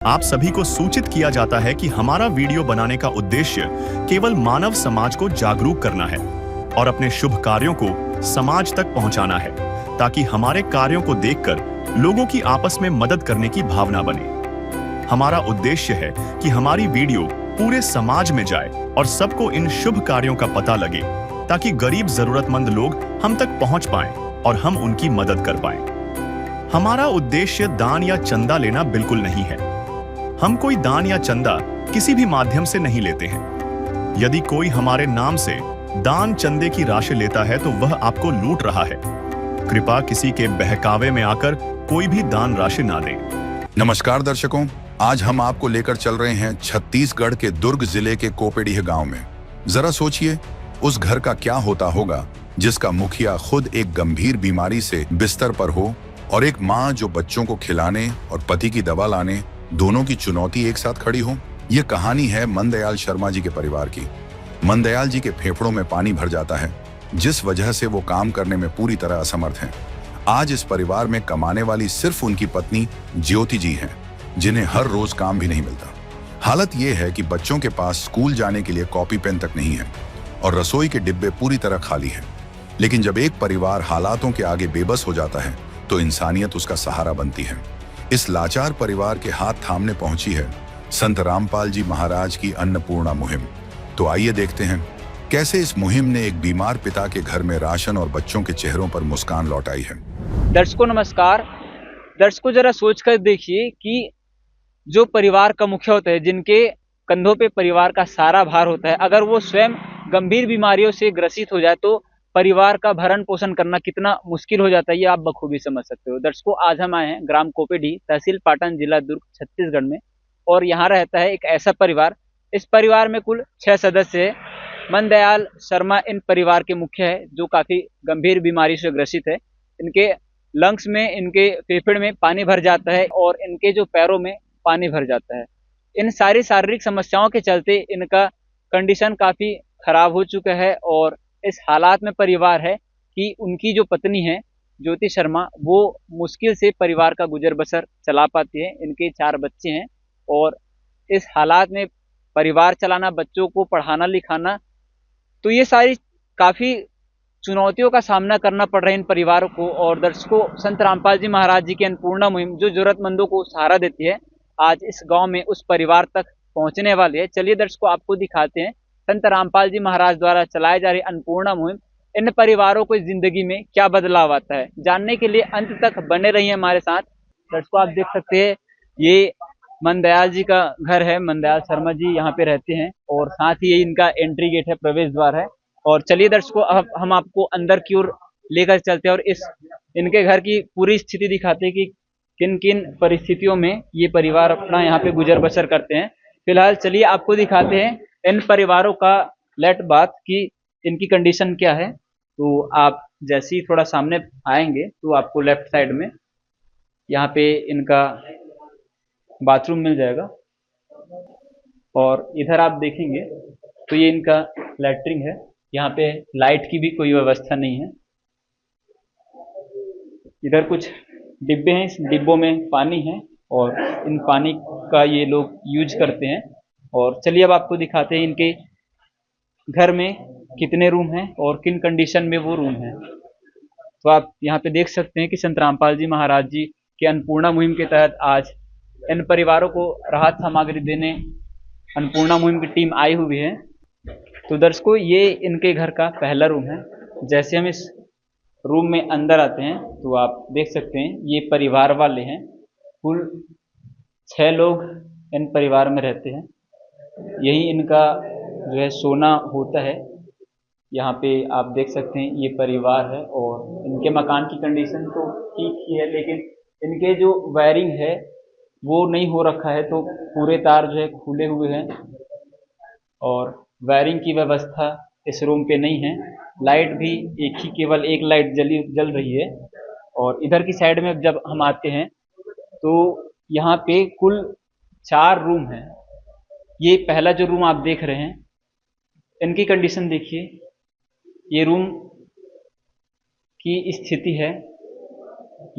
आप सभी को सूचित किया जाता है कि हमारा वीडियो बनाने का उद्देश्य केवल मानव समाज को जागरूक करना है और अपने शुभ कार्यों को समाज तक पहुंचाना है, ताकि हमारे कार्यों को देखकर लोगों की आपस में मदद करने की भावना बने। हमारा उद्देश्य है कि हमारी वीडियो पूरे समाज में जाए और सबको इन शुभ कार्यों का पता लगे, ताकि गरीब जरूरतमंद लोग हम तक पहुंच पाएं और हम उनकी मदद कर पाएं। हमारा उद्देश्य दान या चंदा लेना बिल्कुल नहीं है। हम कोई दान या चंदा किसी भी माध्यम से नहीं लेते हैं। यदि कोई हमारे नाम से दान चंदे की राशि लेता है तो वह आपको लूट रहा है। कृपया किसी के बहकावे में आकर कोई भी दान राशि ना दें। नमस्कार दर्शकों, आज हम आपको लेकर चल रहे हैं छत्तीसगढ़ के दुर्ग जिले के कोपेडीह गांव में। जरा सोचिए, उस घर का क्या होता होगा जिसका मुखिया खुद एक गंभीर बीमारी से बिस्तर पर हो और एक माँ जो बच्चों को खिलाने और पति की दवा लाने दोनों की चुनौती एक साथ खड़ी हो। ये कहानी है मनदयाल शर्मा जी के परिवार की। मनदयाल जी के फेफड़ों में पानी भर जाता है, जिस वजह से वो काम करने में पूरी तरह असमर्थ हैं। आज इस परिवार में कमाने वाली सिर्फ उनकी पत्नी ज्योति जी हैं, जिन्हें हर रोज काम भी नहीं मिलता। हालत ये है कि बच्चों के पास स्कूल जाने के लिए कॉपी पेन तक नहीं है और रसोई के डिब्बे पूरी तरह खाली हैं। लेकिन जब एक परिवार हालातों के आगे बेबस हो जाता है तो इंसानियत उसका सहारा बनती है। इस लाचार परिवार के हाथ थामने पहुंची है संत रामपाल जी महाराज की अन्नपूर्णा मुहिम। तो आइए देखते हैं कैसे इस मुहिम ने एक बीमार पिता के घर में राशन और बच्चों के चेहरों पर मुस्कान लौटाई है। दर्शकों नमस्कार। दर्शकों जरा सोच कर देखिए कि जो परिवार का मुखिया होता है, जिनके कंधों पे परिवार का सारा भार होता है, अगर वो स्वयं गंभीर बीमारियों से ग्रसित हो जाए तो परिवार का भरण पोषण करना कितना मुश्किल हो जाता है, ये आप बखूबी समझ सकते हो। दर्शकों, आज हम आए हैं ग्राम कोपेडीह, तहसील पाटन, जिला दुर्ग, छत्तीसगढ़ में, और यहाँ रहता है एक ऐसा परिवार। इस परिवार में कुल 6 सदस्य है। मनदयाल शर्मा इन परिवार के मुखिया है, जो काफी गंभीर बीमारी से ग्रसित है। इनके लंग्स में, इनके फेफड़े में पानी भर जाता है और इनके जो पैरों में पानी भर जाता है। इन सारी शारीरिक समस्याओं के चलते इनका कंडीशन काफी खराब हो चुका है और इस हालात में परिवार है कि उनकी जो पत्नी है ज्योति शर्मा, वो मुश्किल से परिवार का गुजर बसर चला पाती है। इनके 4 बच्चे हैं और इस हालात में परिवार चलाना, बच्चों को पढ़ाना लिखाना, तो ये सारी काफी चुनौतियों का सामना करना पड़ रहा है इन परिवारों को। और दर्शकों, संत रामपाल जी महाराज जी की अन्नपूर्णा मुहिम जो जरूरतमंदों को सहारा देती है, आज इस गांव में उस परिवार तक पहुंचने वाली है। चलिए दर्शकों, आपको दिखाते हैं संत रामपाल जी महाराज द्वारा चलाई जा रही अन्नपूर्णा मुहिम इन परिवारों को जिंदगी में क्या बदलाव आता है। जानने के लिए अंत तक बने रहिए हमारे साथ। दर्शकों, आप देख सकते हैं ये मनदयाल जी का घर है। मनदयाल शर्मा जी यहाँ पे रहते हैं और साथ ही ये इनका एंट्री गेट है, प्रवेश द्वार है। और चलिए दर्शकों, अब हम आपको अंदर की ओर लेकर चलते हैं और इस इनके घर की पूरी स्थिति दिखाते हैं कि किन किन परिस्थितियों में ये परिवार अपना यहाँ पे गुजर बसर करते हैं। फिलहाल चलिए आपको दिखाते हैं इन परिवारों का लेट बात कि इनकी कंडीशन क्या है। तो आप जैसे ही थोड़ा सामने आएंगे तो आपको लेफ्ट साइड में यहाँ पे इनका बाथरूम मिल जाएगा और इधर आप देखेंगे तो ये इनका लैट्रिन है। यहाँ पे लाइट की भी कोई व्यवस्था नहीं है। इधर कुछ डिब्बे हैं, इस डिब्बों में पानी है और इन पानी का ये लोग यूज करते हैं। और चलिए अब आपको दिखाते हैं इनके घर में कितने रूम हैं और किन कंडीशन में वो रूम हैं। तो आप यहाँ पे देख सकते हैं कि संत रामपाल जी महाराज जी के अन्नपूर्णा मुहिम के तहत आज इन परिवारों को राहत सामग्री देने अन्नपूर्णा मुहिम की टीम आई हुई है। तो दर्शकों, ये इनके घर का पहला रूम है। जैसे हम इस रूम में अंदर आते हैं तो आप देख सकते हैं ये परिवार वाले हैं। कुल 6 लोग इन परिवार में रहते हैं। यही इनका जो है सोना होता है। यहाँ पे आप देख सकते हैं ये परिवार है और इनके मकान की कंडीशन तो ठीक ही है, लेकिन इनके जो वायरिंग है वो नहीं हो रखा है, तो पूरे तार जो है खुले हुए हैं और वायरिंग की व्यवस्था इस रूम पे नहीं है। लाइट भी केवल एक लाइट जल रही है। और इधर की साइड में जब हम आते हैं तो यहाँ पे कुल 4 रूम हैं। ये पहला जो रूम आप देख रहे हैं, इनकी कंडीशन देखिए। ये रूम की स्थिति है,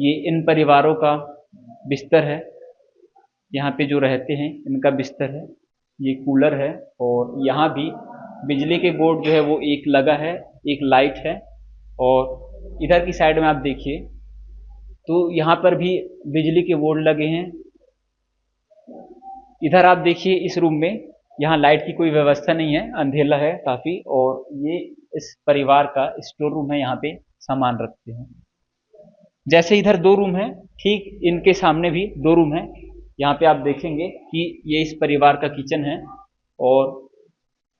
ये इन परिवारों का बिस्तर है। यहाँ पे जो रहते हैं इनका बिस्तर है, ये कूलर है, और यहाँ भी बिजली के बोर्ड जो है वो एक लगा है, एक लाइट है। और इधर की साइड में आप देखिए तो यहाँ पर भी बिजली के बोर्ड लगे हैं। इधर आप देखिए इस रूम में, यहाँ लाइट की कोई व्यवस्था नहीं है, अंधेला है काफ़ी। और ये इस परिवार का स्टोर रूम है, यहाँ पे सामान रखते हैं। जैसे इधर 2 रूम है, ठीक इनके सामने भी 2 रूम है। यहाँ पे आप देखेंगे कि ये इस परिवार का किचन है। और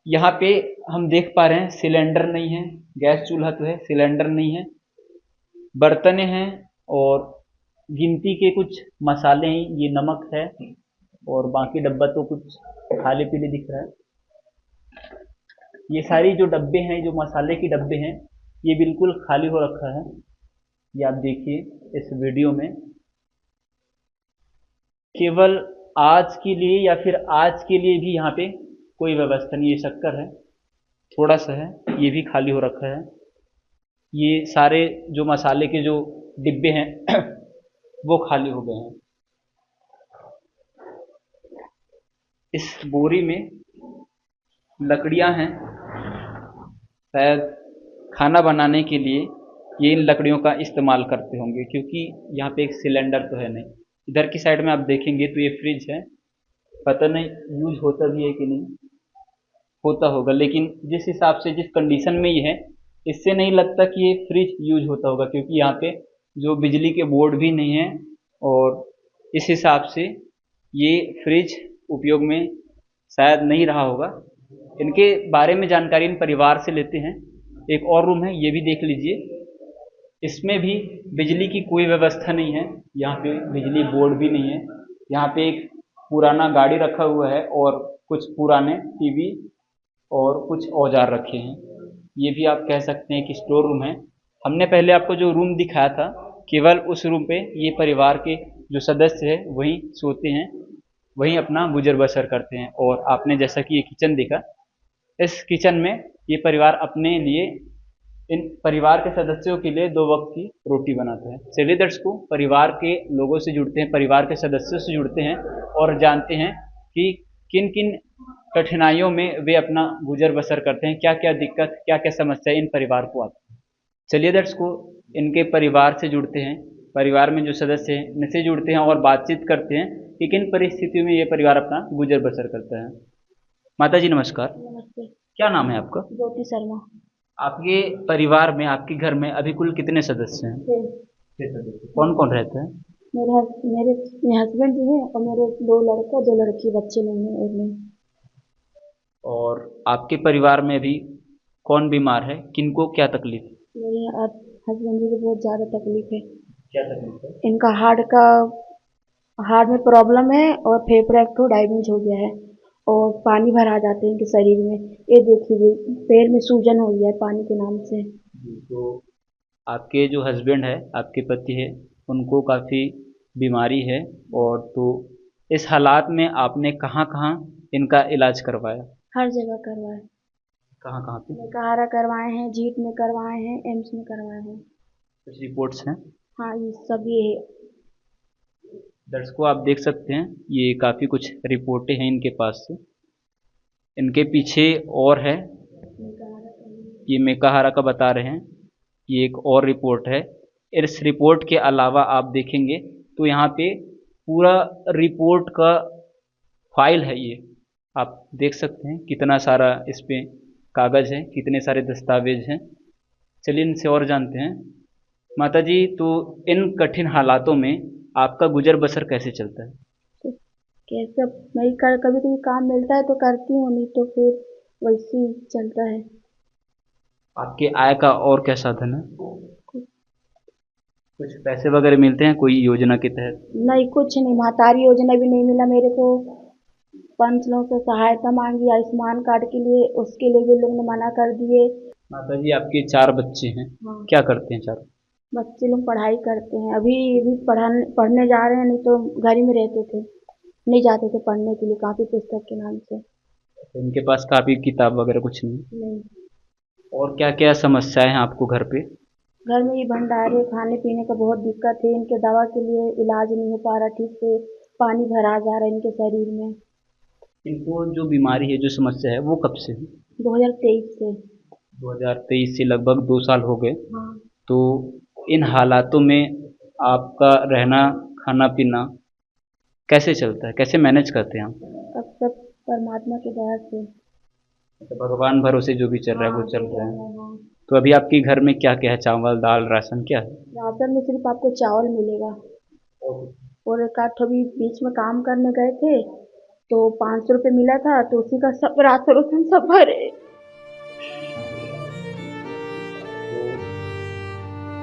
यहाँ पे हम देख पा रहे हैं सिलेंडर नहीं है, गैस चूल्हा तो है, सिलेंडर नहीं है, बर्तनें हैं और गिनती के कुछ मसाले हैं, ये नमक है और बाकी डब्बा तो कुछ खाली पीली दिख रहा है। ये सारी जो डब्बे हैं, जो मसाले के डब्बे हैं, ये बिल्कुल खाली हो रखा है। ये आप देखिए इस वीडियो में, केवल आज के लिए या फिर आज के लिए भी यहाँ पे कोई व्यवस्था नहीं। ये शक्कर है, थोड़ा सा है, ये भी खाली हो रखा है। ये सारे जो मसाले के जो डिब्बे हैं वो खाली हो गए हैं। इस बोरी में लकड़ियां हैं, शायद खाना बनाने के लिए ये इन लकड़ियों का इस्तेमाल करते होंगे, क्योंकि यहाँ पे एक सिलेंडर तो है नहीं। इधर की साइड में आप देखेंगे तो ये फ्रिज है, पता नहीं यूज होता भी है कि नहीं, होता होगा, लेकिन जिस हिसाब से जिस कंडीशन में ये है, इससे नहीं लगता कि ये फ्रिज यूज होता होगा, क्योंकि यहाँ पे जो बिजली के बोर्ड भी नहीं है। और इस हिसाब से ये फ्रिज उपयोग में शायद नहीं रहा होगा। इनके बारे में जानकारी इन परिवार से लेते हैं। एक और रूम है, ये भी देख लीजिए, इसमें भी बिजली की कोई व्यवस्था नहीं है, यहाँ पे बिजली बोर्ड भी नहीं है। यहाँ पे एक पुराना गाड़ी रखा हुआ है और कुछ पुराने टीवी और कुछ औजार रखे हैं। ये भी आप कह सकते हैं कि स्टोर रूम है। हमने पहले आपको जो रूम दिखाया था, केवल उस रूम पे ये परिवार के जो सदस्य हैं वहीं सोते हैं, वहीं अपना गुजर बसर करते हैं। और आपने जैसा कि ये किचन देखा, इस किचन में ये परिवार अपने लिए, इन परिवार के सदस्यों के लिए 2 वक्त की रोटी बनाता है। चलिए दर्शकों, परिवार के लोगों से जुड़ते हैं, परिवार के सदस्यों से जुड़ते हैं और जानते हैं कि किन किन कठिनाइयों में वे अपना गुजर बसर करते हैं, क्या क्या दिक्कत, क्या क्या समस्या इन परिवार को आती है। चलिए दर्शकों, इनके परिवार से जुड़ते हैं, परिवार में जो सदस्य हैं इनसे जुड़ते हैं और बातचीत करते हैं कि किन परिस्थितियों में ये परिवार अपना गुजर बसर करता है। माता जी नमस्कार। नमस्ते। क्या नाम है आपका? ज्योति शर्मा। आपके परिवार में, आपके घर में अभी कुल कितने सदस्य हैं? 6 सदस्य। कौन कौन रहते हैं? मेरे हस्बैंड भी हैं और मेरे 2 लड़का 2 लड़की, बच्चे नहीं हैं, एक नहीं। और आपके परिवार में भी कौन बीमार है, किनको क्या तकलीफ है? मेरे हस्बैंड जी को बहुत ज़्यादा तकलीफ है। क्या तकलीफ है? इनका हार्ट में प्रॉब्लम है और फेफड़ा को डैमेज हो गया है और पानी भरा जाते हैं इनके शरीर में। ये देखिए पैर में सूजन हो गया है पानी के नाम से। तो आपके जो हस्बैंड है, आपके पति है, उनको काफ़ी बीमारी है। और तो इस हालात में आपने कहाँ कहाँ इनका इलाज करवाया? हर जगह करवाए। कहाँ कहाँ पे? मेकाहारा करवाए हैं, जीत में करवाए हैं, एम्स में करवाए हैं। कुछ रिपोर्ट्स हैं? हाँ, ये सब ये है। दर्शकों आप देख सकते हैं, ये काफ़ी कुछ रिपोर्टें हैं इनके पास से। इनके पीछे और है, ये मेकाहारा का बता रहे हैं, ये एक और रिपोर्ट है। इस रिपोर्ट के अलावा आप देखेंगे तो यहाँ पे पूरा रिपोर्ट का फाइल है। ये आप देख सकते हैं कितना सारा इस पे कागज़ है, कितने सारे दस्तावेज हैं। चलिए इनसे और जानते हैं। माता जी, तो इन कठिन हालातों में आपका गुजर बसर कैसे चलता है? कैसे नहीं कर, कभी कभी काम मिलता है तो करती हूँ, नहीं तो फिर वैसे ही चलता है। आपके आय का और क्या साधन है? कुछ पैसे वगैरह मिलते हैं कोई योजना के तहत? नहीं, कुछ नहीं, महतारी योजना भी नहीं मिला मेरे को। पंच लोगों से सहायता मांगी आयुष्मान कार्ड के लिए, उसके लिए भी लोग ने मना कर दिए। माता जी, आपके 4 बच्चे हैं। हाँ। क्या करते हैं 4? बच्चे लोग पढ़ाई करते हैं, अभी भी पढ़ने जा रहे हैं, नहीं तो घर ही में रहते थे, नहीं जाते थे पढ़ने के लिए कापी पुस्तक के नाम से। इनके पास कापी किताब वगैरह कुछ नहीं? नहीं। और क्या क्या समस्याएं हैं आपको घर पे? घर में ये भंडारे खाने पीने का बहुत दिक्कत है, इनके दवा के लिए इलाज नहीं हो पा रहा ठीक से, पानी भरा जा रहा है इनके शरीर में। इनको जो बीमारी है, जो समस्या है, वो कब से है? 2023 से। 2023 से लगभग 2 साल हो गए। हाँ। तो इन हालातों में आपका रहना, खाना पीना कैसे चलता है, कैसे मैनेज करते हैं आप? अब सब परमात्मा की दया से। तो भगवान भरोसे जो भी चल रहा है वो चल रहा है। हाँ। तो अभी आपके घर में क्या क्या है? चावल, दाल, राशन क्या है? राशन में सिर्फ आपको चावल मिलेगा। और एक आध अभी बीच में काम करने गए थे तो 500 रुपये मिला था, तो उसी का सब राशन सब भरे।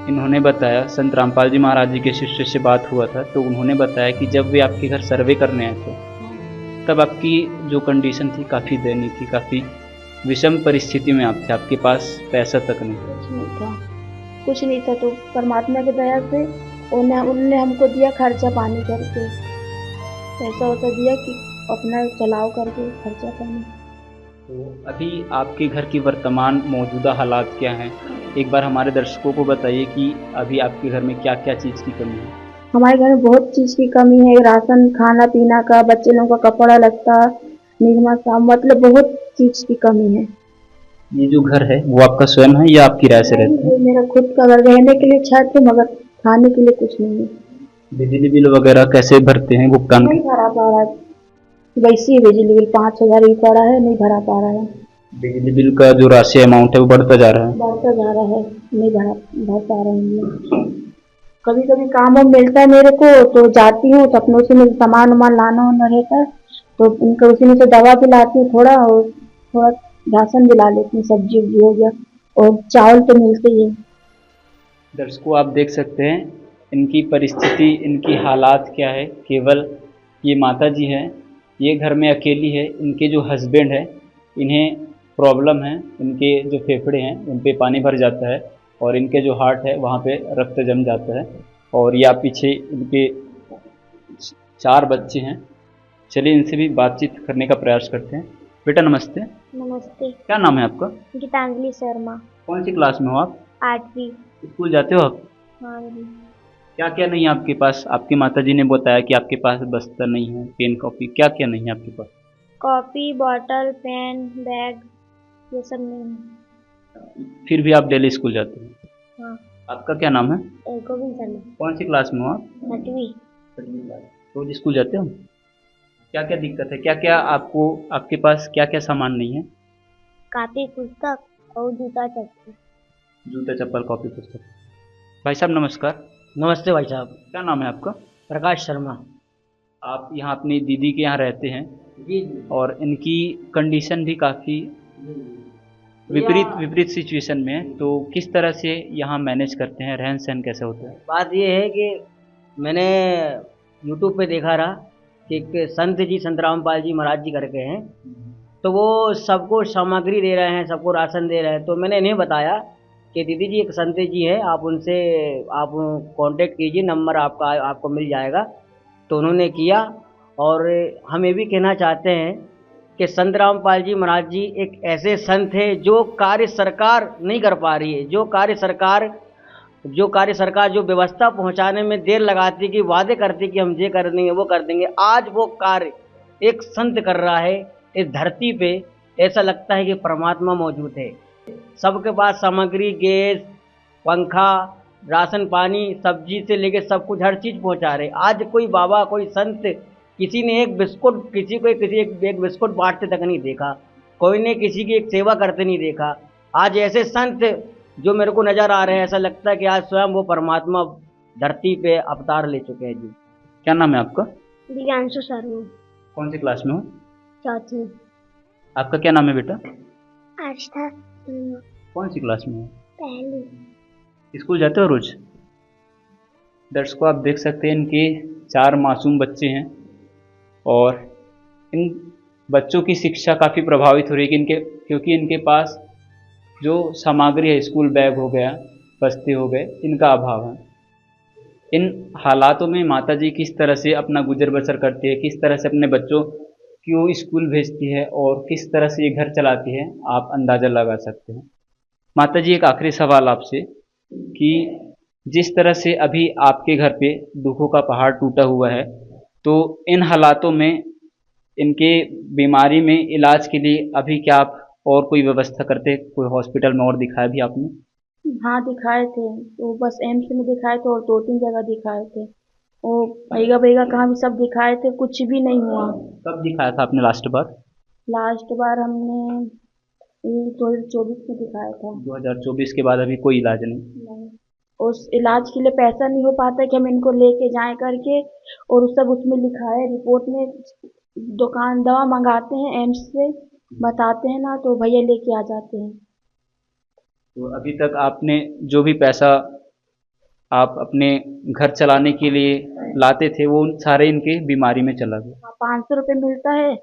इन्होंने बताया, संत रामपाल जी महाराज जी के शिष्य से बात हुआ था, तो उन्होंने बताया कि जब वे आपके घर सर्वे करने आए थे तब आपकी जो कंडीशन थी काफ़ी दयनीय थी, काफ़ी विषम परिस्थिति में आप थे, आपके पास पैसा तक नहीं था। कुछ नहीं था। तो परमात्मा की दया से उन्होंने हमको दिया खर्चा पानी करके, पैसा वैसा दिया कि अपना चलाओ करके खर्चा पानी। तो अभी आपके घर की वर्तमान मौजूदा हालात क्या हैं? एक बार हमारे दर्शकों को बताइए कि अभी आपके घर में क्या क्या चीज़ की कमी है। हमारे घर में बहुत चीज़ की कमी है, राशन, खाना पीना का, बच्चे लोगों का कपड़ा लत्ता, निरमा साहब, मतलब बहुत चीज़ की कमी है। ये जो घर है वो आपका स्वयं है या आप किराए से रहते हैं? मेरा खुद का घर, रहने के लिए छत है मगर खाने के लिए कुछ नहीं है। बिजली बिल वगैरह कैसे भरते हैं, भुगतान? नहीं भरा पा रहा, वैसे ही बिजली बिल 5000 ही पड़ा है, नहीं भरा पा रहा है। बिजली बिल का जो राशि अमाउंट है वो बढ़ता जा रहा है। बढ़ता जा रहा है, नहीं भर पा रहे हैं। कभी कभी काम वाम मिलता है मेरे को तो जाती हूँ, तो अपनों से मुझे सामान वामान लाना होना रहता है, तो उनका उसी में से दवा भी लाती हूँ थोड़ा, और थोड़ा राशन भी ला लेती हूँ, सब्जी उब्जी हो गया, और चावल तो मिलते ही है। दर्शकों, आप देख सकते हैं इनकी परिस्थिति, इनकी हालात क्या है। केवल ये माता जी हैं, ये घर में अकेली है। इनके जो हस्बैंड है, इन्हें प्रॉब्लम है, इनके जो फेफड़े हैं उन पे पानी भर जाता है और इनके जो हार्ट है वहाँ पे रक्त जम जाता है। और या पीछे इनके 4 बच्चे हैं। चलिए इनसे भी बातचीत करने का प्रयास करते हैं। बेटा नमस्ते। नमस्ते। क्या नाम है आपका? गीतांजलि शर्मा। कौन सी क्लास में हो आप? 8वीं। स्कूल जाते हो आप? हाँ जी। क्या क्या नहीं है आपके पास? आपकी माता जी ने बताया कि आपके पास बस्तर नहीं है, पेन कॉपी, क्या क्या नहीं है आपके पास? कॉपी, बॉटल, पेन, बैग, ये सब नहीं है। फिर भी आप डेली स्कूल जाते हो? हाँ। आपका क्या नाम है? गोविंद शर्मा। कौन सी क्लास में हो आप? 8वीं। रोज स्कूल जाते हो? क्या क्या दिक्कत है? क्या क्या आपको, आपके पास क्या क्या सामान नहीं है? कॉपी, पुस्तक और जूता चप्पल। जूता चप्पल, कॉपी, पुस्तक। भाई साहब नमस्कार। नमस्ते भाई साहब। क्या नाम है आपका? प्रकाश शर्मा। आप यहाँ अपनी दीदी के यहाँ रहते हैं जी। और इनकी कंडीशन भी काफ़ी विपरीत सिचुएशन में है, तो किस तरह से यहाँ मैनेज करते हैं, रहन सहन कैसे होता है? बात ये है कि मैंने यूट्यूब पे देखा रहा कि एक संत जी, संत रामपाल जी महाराज जी करके हैं, तो वो सबको सामग्री दे रहे हैं, सबको राशन दे रहे हैं। तो मैंने इन्हें बताया कि दीदी जी एक संत जी है, आप उनसे आप कांटेक्ट कीजिए, नंबर आपको मिल जाएगा। तो उन्होंने किया। और हम ये भी कहना चाहते हैं कि संत रामपाल जी महाराज जी एक ऐसे संत है जो कार्य सरकार नहीं कर पा रही है, जो कार्य सरकार जो व्यवस्था पहुंचाने में देर लगाती, कि वादे करती कि हम ये कर देंगे वो कर देंगे, आज वो कार्य एक संत कर रहा है इस धरती पे। ऐसा लगता है कि परमात्मा मौजूद है। सबके पास सामग्री, गैस, पंखा, राशन पानी, सब्जी से लेके सब कुछ, हर चीज़ पहुंचा रहे। आज कोई बाबा, कोई संत, किसी ने एक बिस्कुट, एक बिस्कुट बांटते तक नहीं देखा, कोई ने किसी की एक सेवा करते नहीं देखा। आज ऐसे संत जो मेरे को नज़र आ रहे हैं, ऐसा लगता है कि आज स्वयं वो परमात्मा धरती पे अवतार ले चुके हैं। जी। क्या नाम है आपका? दिव्यांशु शर्मा। कौन सी क्लास में हो? 4वीं। आपका क्या नाम है बेटा? आस्था शर्मा। कौन सी क्लास में हो? 1ली। स्कूल जाते हो रोज? दर्शकों, आप देख सकते हैं इनके 4 मासूम बच्चे हैं और इन बच्चों की शिक्षा काफ़ी प्रभावित हो रही है क्योंकि इनके पास जो सामग्री है, स्कूल बैग हो गया, बस्ते हो गए, इनका अभाव है। इन हालातों में माता जी किस तरह से अपना गुजर बसर करती है, किस तरह से अपने बच्चों को स्कूल भेजती है और किस तरह से ये घर चलाती है, आप अंदाज़ा लगा सकते हैं। माता जी, एक आखिरी सवाल आपसे कि जिस तरह से अभी आपके घर पे दुखों का पहाड़ टूटा हुआ है, तो इन हालातों में इनके बीमारी में इलाज के लिए अभी क्या आप और कोई व्यवस्था करते, कोई हॉस्पिटल में और दिखाया भी आपने? हाँ दिखाए थे, तो बस एम्स में दिखाए थे और 2-3 जगह दिखाए थे। वो भैया भैया कहाँ भी सब दिखाए थे, कुछ भी नहीं हुआ। कब दिखाया था आपने लास्ट बार? लास्ट बार हमने ये 2024 में दिखाया था। 2024 के बाद अभी कोई इलाज नहीं? नहीं, उस इलाज के लिए पैसा नहीं हो पाता कि हम इनको लेके जाएं करके, और उस सब उसमें लिखा है रिपोर्ट में। दुकान दवा मंगाते हैं एम्स से, बताते हैं ना तो भैया लेके आ जाते हैं। तो अभी तक आपने जो भी पैसा आप अपने घर चलाने के लिए लाते थे वो सारे इनके बीमारी में चला गया। 500 रुपये मिलता है,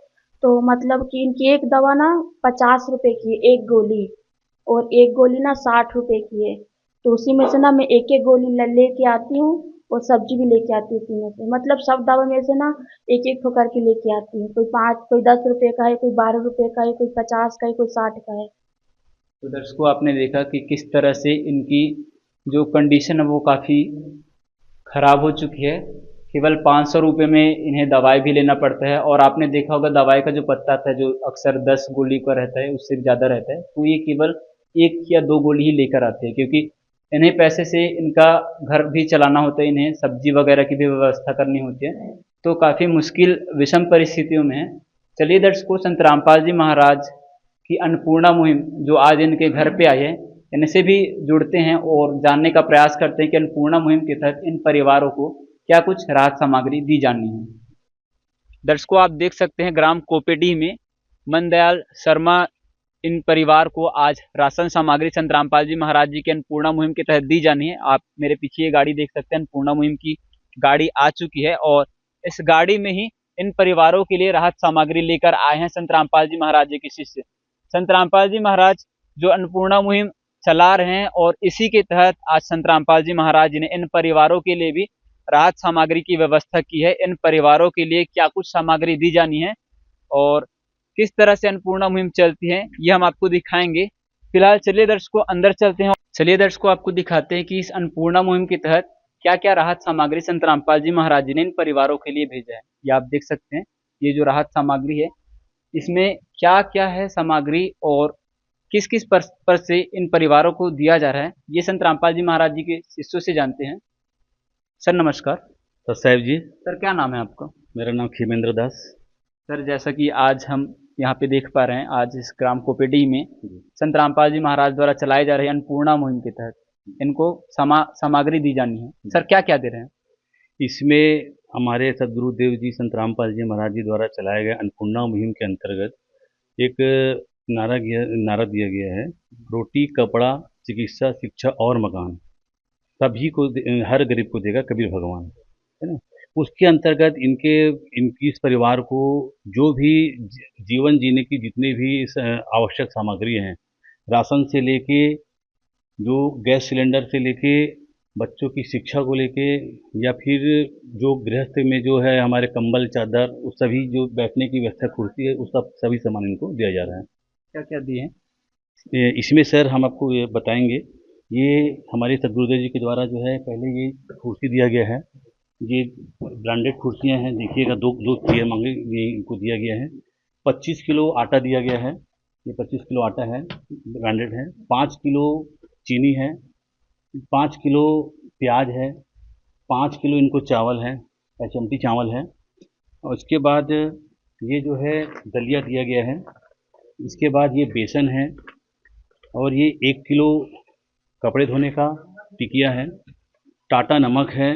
तो मतलब कि इनकी एक दवा ना 50 रुपए की है, एक गोली, और एक गोली ना 60 रुपए की है। तो उसी में से ना मैं एक एक गोली लेके आती हूँ, और सब्जी भी लेके आती हूँ उसी में से। मतलब सब दवा में से ना एक एक ठो करके लेके आती हूँ। कोई 5, कोई 10 रुपए का है, कोई 12 रुपए का है, कोई 50 का है, कोई 60 का है। तो दर्शकों आपने देखा कि किस तरह से इनकी जो कंडीशन है वो काफ़ी ख़राब हो चुकी है। केवल 500 रुपये में इन्हें दवाई भी लेना पड़ता है, और आपने देखा होगा दवाई का जो पत्ता था जो अक्सर 10 गोली का रहता है उससे ज़्यादा रहता है, तो ये केवल 1 या 2 गोली ही लेकर आते हैं, क्योंकि इन्हें पैसे से इनका घर भी चलाना होता है, इन्हें सब्जी वगैरह की भी व्यवस्था करनी होती है, तो काफ़ी मुश्किल विषम परिस्थितियों में है। चलिए दर्शकों, संत रामपाल जी महाराज की अन्नपूर्णा मुहिम जो आज इनके घर पे आई है, इनसे भी जुड़ते हैं और जानने का प्रयास करते हैं कि अन्नपूर्णा मुहिम के तहत इन परिवारों को क्या कुछ राहत सामग्री दी जानी है। दर्शकों आप देख सकते हैं ग्राम कोपेडी में मनदयाल शर्मा इन परिवार को आज राशन सामग्री संत रामपाल जी महाराज जी के अन्नपूर्णा मुहिम के तहत दी जानी है। आप मेरे पीछे ये गाड़ी देख सकते हैं, अन्नपूर्णा मुहिम की गाड़ी आ चुकी है, और इस गाड़ी में ही इन परिवारों के लिए राहत सामग्री लेकर आए हैं संत रामपाल जी महाराज जी के शिष्य। संत रामपाल जी महाराज जो अन्नपूर्णा मुहिम चला रहे हैं, और इसी के तहत आज संत रामपाल जी महाराज जी ने इन परिवारों के लिए भी राहत सामग्री की व्यवस्था की है। इन परिवारों के लिए क्या कुछ सामग्री दी जानी है और किस तरह से अन्नपूर्णा मुहिम चलती है, ये हम आपको दिखाएंगे। फिलहाल चलिए दर्शकों अंदर चलते हैं। चलिए दर्शकों आपको दिखाते हैं कि इस अन्नपूर्णा मुहिम के तहत क्या क्या राहत सामग्री संत रामपाल जी महाराज जी ने इन परिवारों के लिए भेजा है। ये आप देख सकते हैं, ये जो राहत सामग्री है इसमें क्या क्या है सामग्री और किस किस पर से इन परिवारों को दिया जा रहा है, ये संत रामपाल जी महाराज जी के शिष्यों से जानते हैं। सर नमस्कार। तो साहब जी, सर क्या नाम है आपका? मेरा नाम खीमेंद्र दास। सर जैसा कि आज हम यहाँ पे देख पा रहे हैं, आज इस ग्राम कोपेडी में संत रामपाल जी महाराज द्वारा चलाई जा रही अन्नपूर्णा मुहिम के तहत इनको सामग्री दी जानी है। सर क्या क्या दे रहे हैं? इसमें हमारे सदगुरुदेव जी संत रामपाल जी महाराज जी द्वारा चलाए गए अन्नपूर्णा मुहिम के अंतर्गत एक नारा दिया गया है, रोटी कपड़ा चिकित्सा शिक्षा और मकान सभी को हर गरीब को देगा कबीर भगवान, है ना। उसके अंतर्गत इनकी इस परिवार को जो भी जीवन जीने की जितनी भी आवश्यक सामग्री हैं, राशन से लेके जो गैस सिलेंडर से लेके बच्चों की शिक्षा को लेके, या फिर जो गृहस्थ में जो है हमारे कंबल चादर, उस सभी जो बैठने की व्यवस्था कुर्सी है, उस सब सभी सामान इनको दिया जा रहा है। क्या क्या दिए हैं? इसमें सर हम आपको ये बताएंगे, ये हमारे सदगुरुदेव जी के द्वारा जो है पहले ये कुर्सी दिया गया है, ये ब्रांडेड कुर्सियाँ हैं, देखिएगा दो चेयर मांगे ये इनको दिया गया है। 25 किलो आटा दिया गया है, ये 25 किलो आटा है, ब्रांडेड है। 5 किलो चीनी है, 5 किलो प्याज है, 5 किलो इनको चावल है, चमटी चावल है, और उसके बाद ये जो है दलिया दिया गया है। इसके बाद ये बेसन है, और ये 1 किलो कपड़े धोने का टिकिया है, टाटा नमक है,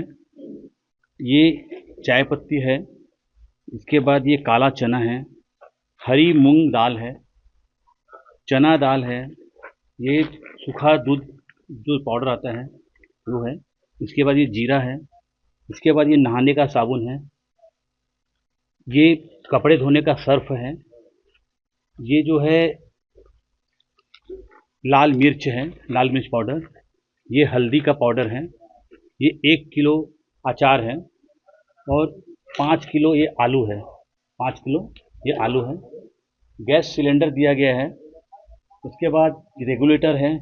ये चाय पत्ती है। इसके बाद ये काला चना है, हरी मूंग दाल है, चना दाल है, ये सूखा दूध जो पाउडर आता है वो है। इसके बाद ये जीरा है, इसके बाद ये नहाने का साबुन है, ये कपड़े धोने का सर्फ है, ये जो है लाल मिर्च है, लाल मिर्च पाउडर, ये हल्दी का पाउडर है, ये 1 किलो अचार है, और 5 किलो ये आलू है, 5 किलो ये आलू है। गैस सिलेंडर दिया गया है। उसके बाद रेगुलेटर है,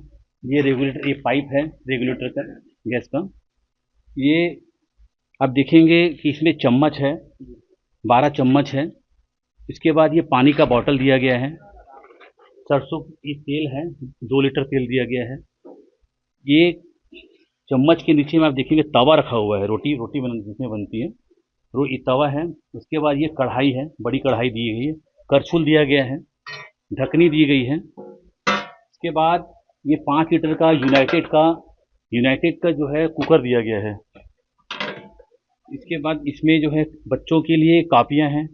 ये रेगुलेटर, ये पाइप है रेगुलेटर का गैस का। ये आप देखेंगे कि इसमें चम्मच है, 12 चम्मच है। इसके बाद ये पानी का बॉटल दिया गया है, सरसों की तेल है, 2 लीटर तेल दिया गया है। ये चम्मच के नीचे में आप देखेंगे तवा रखा हुआ है, रोटी जिसमें बनती है ये तवा है। उसके बाद ये कढ़ाई है, बड़ी कढ़ाई दी गई है, करछुल दिया गया है, ढकनी दी गई है। इसके बाद ये 5 लीटर का यूनाइटेड का जो है कुकर दिया गया है। इसके बाद इसमें जो है बच्चों के लिए कापियां हैं,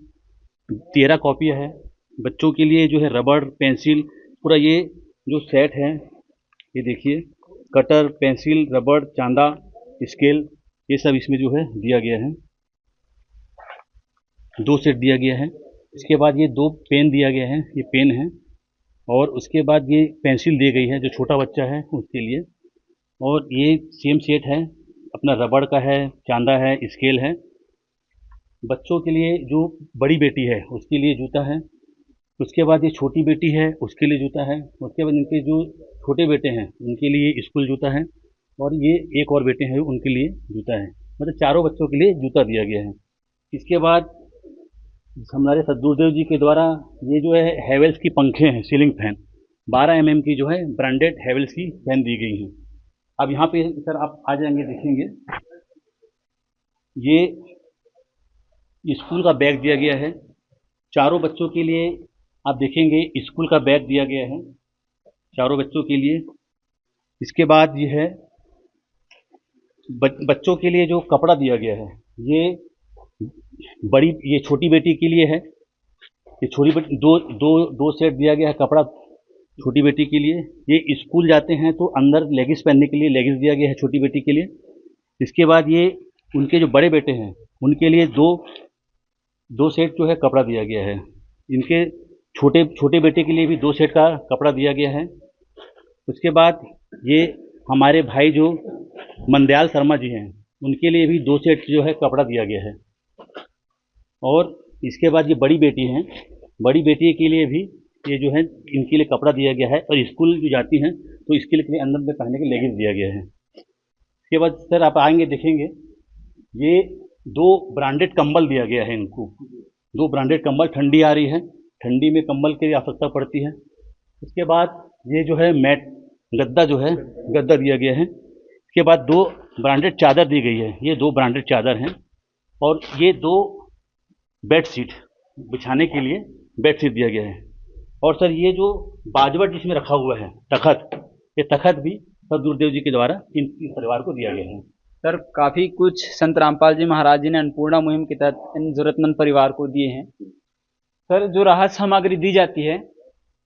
13 कॉपियां हैं। बच्चों के लिए जो है रबड़, पेंसिल, पूरा ये जो सेट है, ये देखिए, कटर, पेंसिल, रबड़, चांदा, स्केल, ये सब इसमें जो है दिया गया है। 2 सेट दिया गया है। इसके बाद ये 2 पेन दिया गया है, ये पेन है। और उसके बाद ये पेंसिल दी गई है जो छोटा बच्चा है उसके लिए। और ये सेम सेट है, अपना रबड़ का है, चांदा है, स्केल है। बच्चों के लिए जो बड़ी बेटी है उसके लिए जूता है। उसके बाद ये छोटी बेटी है उसके लिए जूता है। उसके बाद इनके जो छोटे बेटे हैं उनके लिए स्कूल जूता है। और ये एक और बेटे हैं उनके लिए जूता है। मतलब चारों बच्चों के लिए जूता दिया गया है। इसके बाद हमारे सदगुरुदेव जी के द्वारा ये जो है हैवेल्स की पंखे हैं, सीलिंग फैन 12 mm की जो है ब्रांडेड हैवेल्स की फैन दी गई हैं। अब यहाँ पे सर आप आ जाएंगे, देखेंगे ये स्कूल का बैग दिया गया है चारों बच्चों के लिए। आप देखेंगे स्कूल का बैग दिया गया है चारों बच्चों के लिए। इसके बाद ये है बच्चों के लिए जो कपड़ा दिया गया है, ये छोटी बेटी के लिए है। ये छोटी बेटी दो सेट दिया गया है कपड़ा छोटी बेटी के लिए। ये स्कूल जाते हैं तो अंदर लेगिस पहनने के लिए लेगिस दिया गया है छोटी बेटी के लिए। इसके बाद ये उनके जो बड़े बेटे हैं उनके लिए दो सेट जो है कपड़ा दिया गया है। इनके छोटे बेटे के लिए भी 2 सेट का कपड़ा दिया गया है। उसके बाद ये हमारे भाई जो मंदयाल शर्मा जी हैं उनके लिए भी 2 सेट जो है कपड़ा दिया गया है। और इसके बाद ये बड़ी बेटी हैं, बड़ी बेटी के लिए भी ये जो है इनके लिए कपड़ा दिया गया है। और स्कूल जो जाती हैं तो इसके लिए अंदर में पहनने के लेगिंस दिया गया है। इसके बाद सर आप आएंगे, देखेंगे ये 2 ब्रांडेड कंबल दिया गया है इनको। 2 ब्रांडेड कंबल, ठंडी आ रही है, ठंडी में कंबल की आवश्यकता पड़ती है। उसके बाद ये जो है मैट गद्दा जो है गद्दा दिया गया है। इसके बाद 2 ब्रांडेड चादर दी गई है, ये 2 ब्रांडेड चादर हैं। और ये 2 बेड शीट बिछाने के लिए बेड शीट दिया गया है। और सर ये जो बाजवट जिसमें रखा हुआ है तखत, ये तखत भी सदगुरुदेव जी के द्वारा इन परिवार को दिया गया है। सर काफ़ी कुछ संत रामपाल जी महाराज जी ने अन्नपूर्णा मुहिम के तहत इन जरूरतमंद परिवार को दिए हैं। सर जो राहत सामग्री दी जाती है